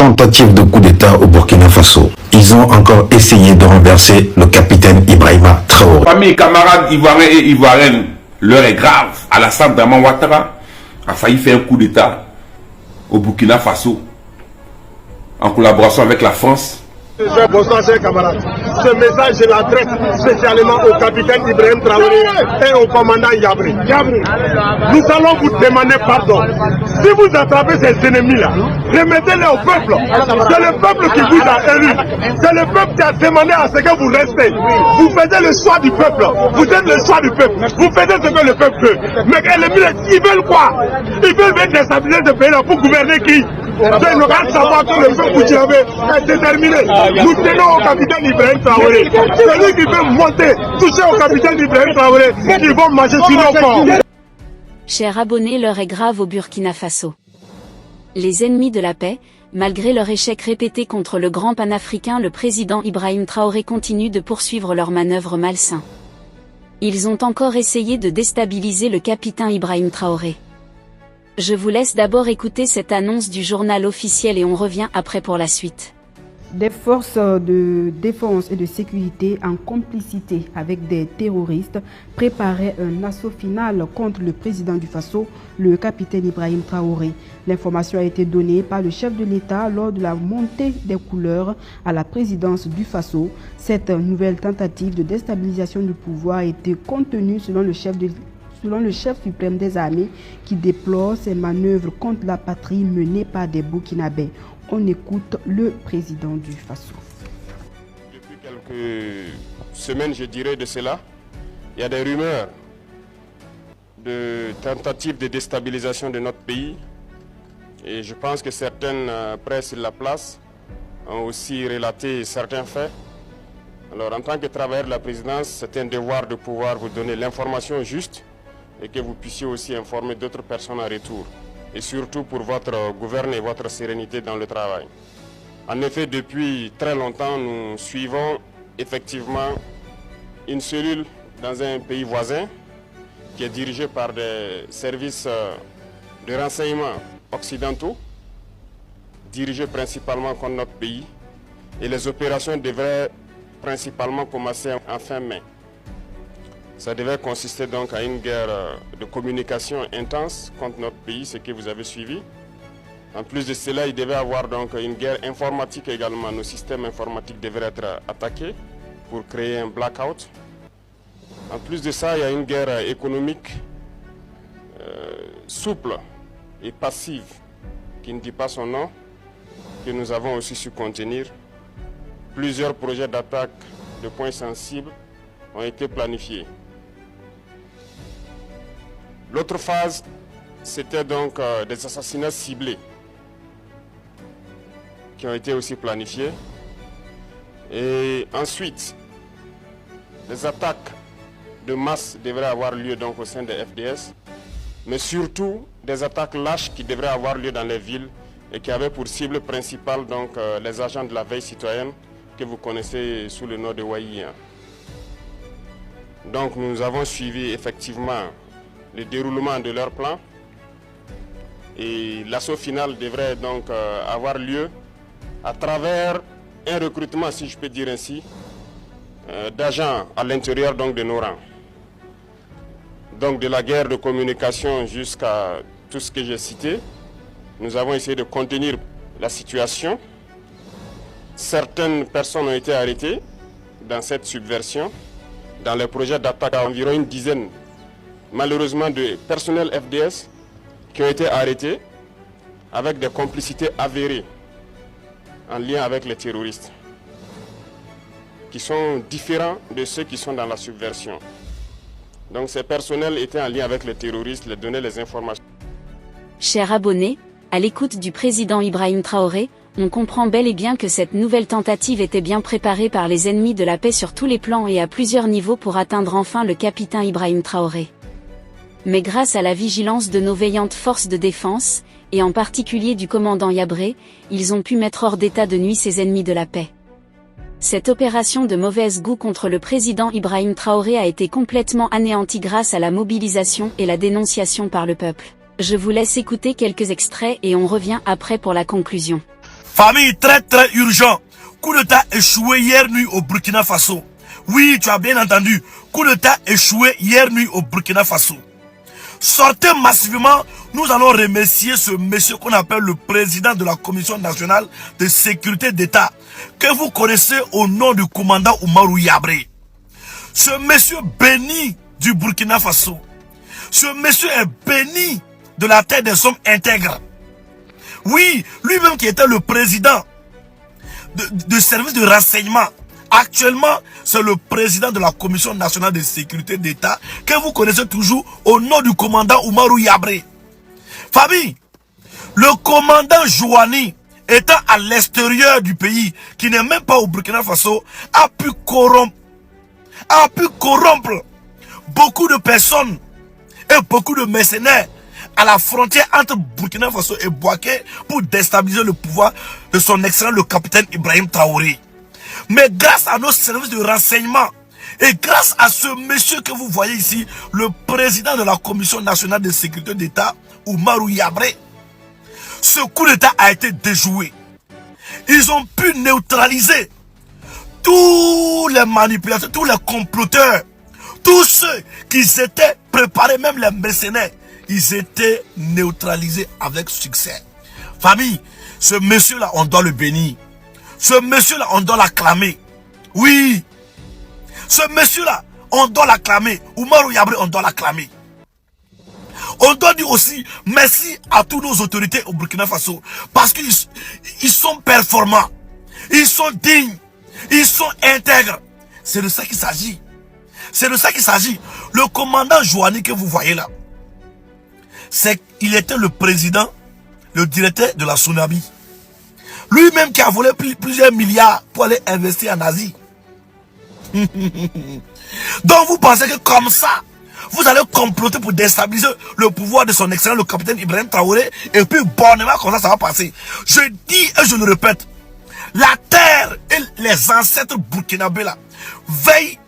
tentative de coup d'État au Burkina Faso. Ils ont encore essayé de renverser le capitaine Ibrahima Traoré. Famille, camarades ivoiriens et ivoiriennes, l'heure est grave. Alassane Draman Ouattara a failli faire un coup d'État au Burkina Faso en collaboration avec la France. Bonsoir chers camarades. Ce message je l'adresse spécialement au capitaine Ibrahim Traoré et au commandant Yabré. Nous allons vous demander pardon. Si vous attrapez ces ennemis-là, remettez-les au peuple. C'est le peuple qui vous a élu. C'est le peuple qui a demandé à ce que vous restez. Vous faites le choix du peuple. Vous êtes le choix du peuple. Vous faites ce que le peuple veut. Mais ils veulent quoi? Ils veulent déstabiliser ce pays-là pour gouverner qui? Nous devons savoir que le peuple burkinabé est déterminé. Nous tenons au capitaine Ibrahim Traoré. Celui qui veut monter, toucher au capitaine Ibrahim Traoré, ils vont marcher sur nos corps. Chers abonnés, l'heure est grave au Burkina Faso. Les ennemis de la paix, malgré leur échec répété contre le grand panafricain, le président Ibrahim Traoré continue de poursuivre leurs manœuvres malsains. Ils ont encore essayé de déstabiliser le capitaine Ibrahim Traoré. Je vous laisse d'abord écouter cette annonce du journal officiel et on revient après pour la suite. Des forces de défense et de sécurité en complicité avec des terroristes préparaient un assaut final contre le président du Faso, le capitaine Ibrahim Traoré. L'information a été donnée par le chef de l'État lors de la montée des couleurs à la présidence du Faso. Cette nouvelle tentative de déstabilisation du pouvoir a été contenue selon le chef suprême des armées qui déplore ses manœuvres contre la patrie menées par des Burkinabés. On écoute le président du Faso. Depuis quelques semaines, je dirais de cela, il y a des rumeurs de tentatives de déstabilisation de notre pays. Et je pense que certaines presses sur la place ont aussi relaté certains faits. Alors en tant que travailleur de la présidence, c'est un devoir de pouvoir vous donner l'information juste et que vous puissiez aussi informer d'autres personnes en retour. Et surtout pour votre gouverne et votre sérénité dans le travail. En effet, depuis très longtemps, nous suivons effectivement une cellule dans un pays voisin qui est dirigée par des services de renseignement occidentaux, dirigés principalement contre notre pays. Et les opérations devraient principalement commencer en fin mai. Ça devait consister donc à une guerre de communication intense contre notre pays, ce que vous avez suivi. En plus de cela, il devait y avoir donc une guerre informatique également. Nos systèmes informatiques devraient être attaqués pour créer un blackout. En plus de ça, il y a une guerre économique souple et passive, qui ne dit pas son nom, que nous avons aussi su contenir. Plusieurs projets d'attaque de points sensibles ont été planifiés. L'autre phase, c'était donc des assassinats ciblés qui ont été aussi planifiés. Et ensuite, des attaques de masse devraient avoir lieu donc au sein des FDS, mais surtout des attaques lâches qui devraient avoir lieu dans les villes et qui avaient pour cible principale donc les agents de la veille citoyenne que vous connaissez sous le nom de Waïa. Donc nous avons suivi effectivement le déroulement de leur plan et l'assaut final devrait donc avoir lieu à travers un recrutement, si je peux dire ainsi, d'agents à l'intérieur donc de nos rangs. Donc de la guerre de communication jusqu'à tout ce que j'ai cité, nous avons essayé de contenir la situation. Certaines personnes ont été arrêtées dans cette subversion. Dans les projets d'attaque, environ une dizaine, malheureusement, de personnels FDS qui ont été arrêtés avec des complicités avérées en lien avec les terroristes, qui sont différents de ceux qui sont dans la subversion. Donc ces personnels étaient en lien avec les terroristes, les donnaient les informations. Chers abonnés, à l'écoute du président Ibrahim Traoré, on comprend bel et bien que cette nouvelle tentative était bien préparée par les ennemis de la paix sur tous les plans et à plusieurs niveaux pour atteindre enfin le capitaine Ibrahim Traoré. Mais grâce à la vigilance de nos veillantes forces de défense, et en particulier du commandant Yabré, ils ont pu mettre hors d'état de nuit ces ennemis de la paix. Cette opération de mauvaise goût contre le président Ibrahim Traoré a été complètement anéantie grâce à la mobilisation et la dénonciation par le peuple. Je vous laisse écouter quelques extraits et on revient après pour la conclusion. Famille, très très urgent. Coup d'État échoué hier nuit au Burkina Faso. Oui, tu as bien entendu. Coup d'État échoué hier nuit au Burkina Faso. Sortez massivement, nous allons remercier ce monsieur qu'on appelle le président de la Commission nationale de sécurité d'État, que vous connaissez au nom du commandant Oumarou Yabré. Ce monsieur béni du Burkina Faso. Ce monsieur est béni de la terre des hommes intègres. Oui, lui-même qui était le président de service de renseignement. Actuellement, c'est le président de la Commission nationale de sécurité d'État que vous connaissez toujours au nom du commandant Oumarou Yabré. Famille, le commandant Jouani, étant à l'extérieur du pays, qui n'est même pas au Burkina Faso, a pu corrompre beaucoup de personnes et beaucoup de mercenaires à la frontière entre Burkina Faso et Bouaké pour déstabiliser le pouvoir de son excellent le capitaine Ibrahim Traoré. Mais grâce à nos services de renseignement et grâce à ce monsieur que vous voyez ici, le président de la Commission nationale de sécurité d'État, Oumarou Yabré, ce coup d'État a été déjoué. Ils ont pu neutraliser tous les manipulateurs, tous les comploteurs, tous ceux qui s'étaient préparés, même les mercenaires, ils étaient neutralisés avec succès. Famille, ce monsieur-là, on doit le bénir. Ce monsieur-là, on doit l'acclamer. Oui. Ce monsieur-là, on doit l'acclamer. Oumarou Yabré, on doit l'acclamer. On doit dire aussi merci à toutes nos autorités au Burkina Faso. Parce qu'ils sont performants. Ils sont dignes. Ils sont intègres. C'est de ça qu'il s'agit. C'est de ça qu'il s'agit. Le commandant Jouani que vous voyez là, il était le président, le directeur de la Tsunami. Lui-même qui a volé plusieurs milliards pour aller investir en Asie. Donc vous pensez que comme ça, vous allez comploter pour déstabiliser le pouvoir de son excellent, le capitaine Ibrahim Traoré, et puis bonnement comme ça va passer. Je dis et je le répète, la terre et les ancêtres burkinabés là veillent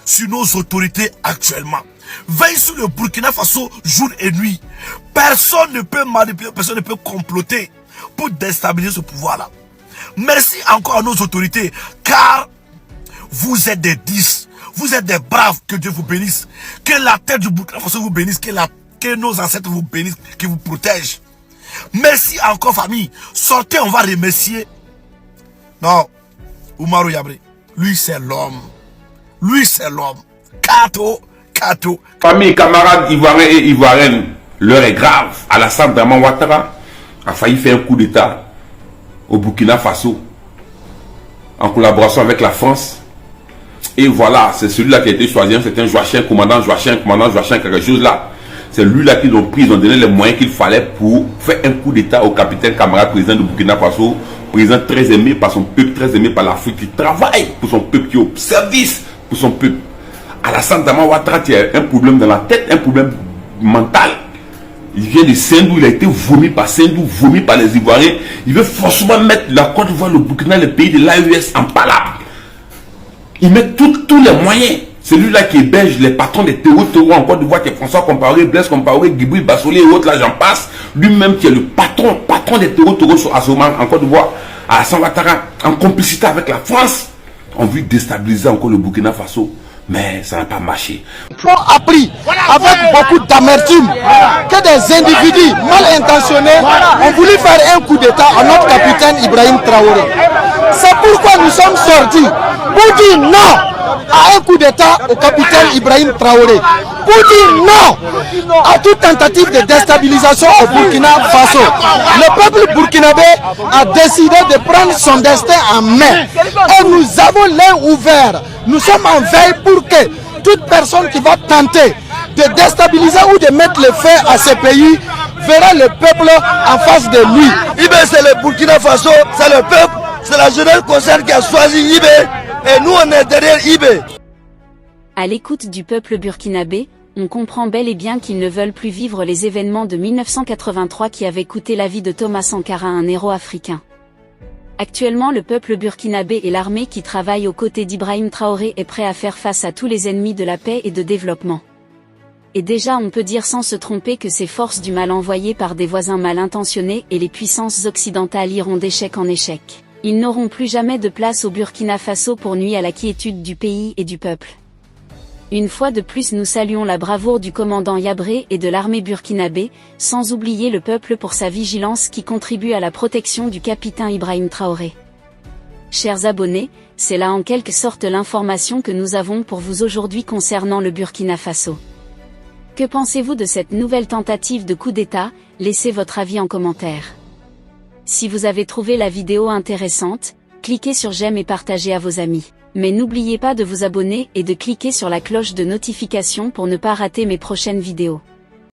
sur nos autorités actuellement. Veillent sur le Burkina Faso jour et nuit. Personne ne peut manipuler, personne ne peut comploter pour déstabiliser ce pouvoir-là. Merci encore à nos autorités, car vous êtes des 10, vous êtes des braves, que Dieu vous bénisse, que la tête du Burkina Faso vous bénisse, que nos ancêtres vous bénissent, qui vous protègent. Merci encore famille, sortez, on va remercier. Non, Oumarou Yabré, lui c'est l'homme, lui c'est l'homme. Kato. Famille, camarades ivoiriens et ivoiriennes, l'heure est grave. Alassane Draman Ouattara a failli faire un coup d'État au Burkina Faso en collaboration avec la France. Et voilà, c'est celui-là qui a été choisi. C'est un Joachim, commandant Joachim, quelque chose là. C'est lui-là qu'ils ont pris, ils ont donné les moyens qu'il fallait pour faire un coup d'État au capitaine camarade président du Burkina Faso. Président très aimé par son peuple, très aimé par l'Afrique, qui travaille pour son peuple, qui est au service pour son peuple. Alassane Draman Ouattara, qui a un problème dans la tête, un problème mental. Il vient de Sendou, il a été vomi par Sendou, vomi par les Ivoiriens. Il veut forcément mettre la Côte d'Ivoire, le Burkina, le pays de l'AES en palabre. Il met tous les moyens. C'est lui-là qui héberge les patrons des terreaux en Côte d'Ivoire, qui est François Compaoré, Blaise Compaoré, Guibri Bassolé et autres, là j'en passe. Lui-même qui est le patron des terreaux à ce moment en Côte d'Ivoire, Alassane Ouattara, en complicité avec la France, ont vu déstabiliser encore le Burkina Faso. Mais ça n'a pas marché. On a appris avec beaucoup d'amertume que des individus mal intentionnés ont voulu faire un coup d'État à notre capitaine Ibrahim Traoré. C'est pourquoi nous sommes sortis pour dire non à un coup d'État au capitaine Ibrahim Traoré. Pour dire non à toute tentative de déstabilisation au Burkina Faso. Le peuple burkinabé a décidé de prendre son destin en main. Et nous avons l'œil ouvert. Nous sommes en veille pour que toute personne qui va tenter de déstabiliser ou de mettre le feu à ce pays verra le peuple en face de lui. Ibé, c'est le Burkina Faso, c'est le peuple, c'est la jeunesse concerne qui a choisi Ibé. Et nous, on est derrière Ibé. À l'écoute du peuple burkinabé, on comprend bel et bien qu'ils ne veulent plus vivre les événements de 1983 qui avaient coûté la vie de Thomas Sankara, un héros africain. Actuellement, le peuple burkinabé et l'armée qui travaille aux côtés d'Ibrahim Traoré est prêt à faire face à tous les ennemis de la paix et de développement. Et déjà on peut dire sans se tromper que ces forces du mal envoyées par des voisins mal intentionnés et les puissances occidentales iront d'échec en échec. Ils n'auront plus jamais de place au Burkina Faso pour nuire à la quiétude du pays et du peuple. Une fois de plus nous saluons la bravoure du commandant Yabré et de l'armée burkinabé, sans oublier le peuple pour sa vigilance qui contribue à la protection du capitaine Ibrahim Traoré. Chers abonnés, c'est là en quelque sorte l'information que nous avons pour vous aujourd'hui concernant le Burkina Faso. Que pensez-vous de cette nouvelle tentative de coup d'État? Laissez votre avis en commentaire. Si vous avez trouvé la vidéo intéressante, cliquez sur j'aime et partagez à vos amis. Mais n'oubliez pas de vous abonner et de cliquer sur la cloche de notification pour ne pas rater mes prochaines vidéos.